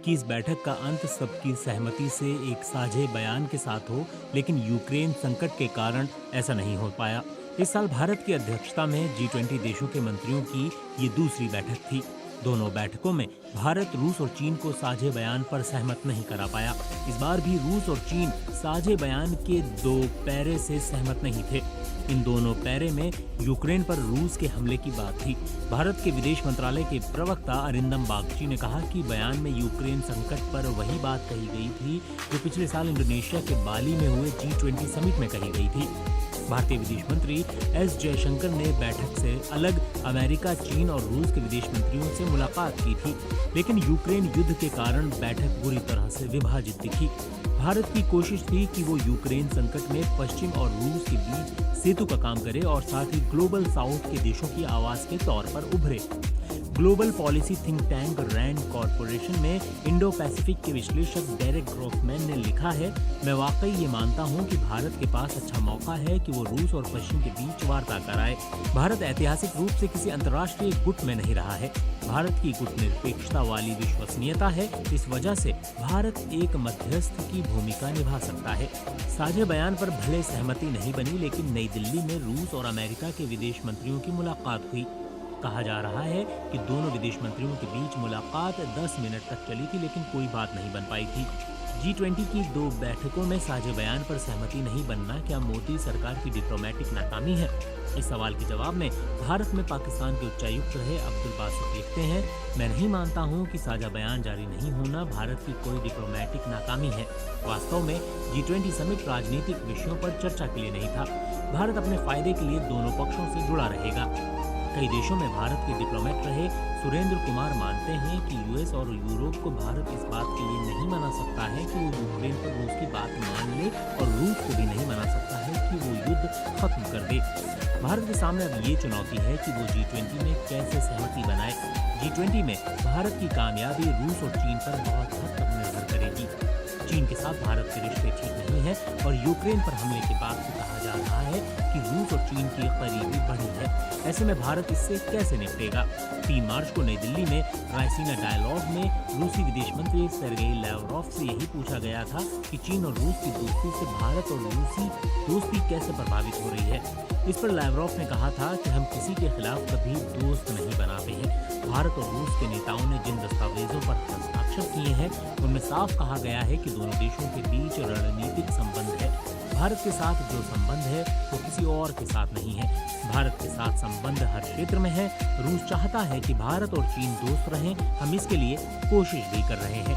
कि इस बैठक का अंत सबकी सहमति से एक साझे बयान के साथ हो, लेकिन यूक्रेन संकट के कारण ऐसा नहीं हो पाया। इस साल भारत की अध्यक्षता में G20 देशों के मंत्रियों की ये दूसरी बैठक थी। दोनों बैठकों में भारत रूस और चीन को साझे बयान पर सहमत नहीं करा पाया। इस बार भी रूस और चीन साझे बयान के 2 पैरे से सहमत नहीं थे। इन दोनों पैरे में यूक्रेन पर रूस के हमले की बात थी। भारत के विदेश मंत्रालय के प्रवक्ता अरिंदम बागची ने कहा कि बयान में यूक्रेन संकट पर वही बात कही गई थी जो पिछले साल इंडोनेशिया के बाली में हुए G20 समिट में कही गई थी। भारतीय विदेश मंत्री एस जयशंकर ने बैठक से अलग अमेरिका, चीन और रूस के विदेश मंत्रियों से मुलाकात की थी, लेकिन यूक्रेन युद्ध के कारण बैठक बुरी तरह से विभाजित दिखी। भारत की कोशिश थी कि वो यूक्रेन संकट में पश्चिम और रूस के बीच सेतु का काम करे और साथ ही ग्लोबल साउथ के देशों की आवाज के तौर पर उभरे। Global policy think tank Rand Corporation में इंडो पैसिफिक के विश्लेषक डेरेक ग्रोफमैन ने लिखा है, मैं वाकई ये मानता हूँ कि भारत के पास अच्छा मौका है कि वो रूस और पश्चिम के बीच वार्ता कराए। भारत ऐतिहासिक रूप से किसी अंतर्राष्ट्रीय गुट में नहीं रहा है। भारत की गुटनिरपेक्षता वाली विश्वसनीयता है। इस वजह से भारत एक मध्यस्थ की भूमिका निभा सकता है। साझे बयान पर भले सहमति नहीं बनी, लेकिन नई दिल्ली में रूस और अमेरिका के विदेश मंत्रियों की मुलाकात हुई। कहा जा रहा है कि दोनों विदेश मंत्रियों के बीच मुलाकात 10 मिनट तक चली थी, लेकिन कोई बात नहीं बन पाई थी। G20 की 2 बैठकों में साझे बयान पर सहमति नहीं बनना क्या मोदी सरकार की डिप्लोमेटिक नाकामी है? इस सवाल के जवाब में भारत में पाकिस्तान के उच्चायुक्त रहे अब्दुल बासित लिखते हैं, मैं नहीं मानता हूं कि साझा बयान जारी नहीं होना भारत की कोई डिप्लोमेटिक नाकामी है। वास्तव में G20 समिट राजनीतिक विषयों पर चर्चा के लिए नहीं था। भारत अपने फायदे के लिए दोनों पक्षों से जुड़ा रहेगा। कई देशों में भारत के डिप्लोमेट रहे सुरेंद्र कुमार मानते हैं कि यूएस और यूरोप को भारत इस बात के लिए नहीं मना सकता है कि वो यूक्रेन पर रूस की बात मान ले, और रूस को भी नहीं मना सकता है कि वो युद्ध खत्म कर दे। भारत के सामने अब ये चुनौती है कि वो G20 में कैसे सहमति बनाए। G20 में भारत की कामयाबी रूस और चीन पर बहुत हद तक निर्भर करेगी। चीन के साथ भारत के रिश्ते ठीक नहीं है और यूक्रेन पर हमले के बाद से कहा जा रहा है कि रूस और चीन की करीबी बढ़ी है। ऐसे में भारत इससे कैसे निपटेगा? 3 मार्च को नई दिल्ली में रायसीना डायलॉग में रूसी विदेश मंत्री सर्गेई लैवरोव से यही पूछा गया था कि चीन और रूस की दोस्ती से भारत और रूसी दोस्ती कैसे प्रभावित हो रही है। इस पर लैवरोव ने कहा था कि हम किसी के खिलाफ कभी दोस्त नहीं बनाते हैं। भारत और रूस के नेताओं ने जिन दस्तावेजों पर हस्ताक्षर किए हैं उनमें साफ कहा गया है कि दोनों देशों के बीच रणनीतिक संबंध है। भारत के साथ जो संबंध है वो किसी और के साथ नहीं है। भारत के साथ संबंध हर क्षेत्र में है। रूस चाहता है कि भारत और चीन दोस्त रहें। हम इसके लिए कोशिश भी कर रहे हैं।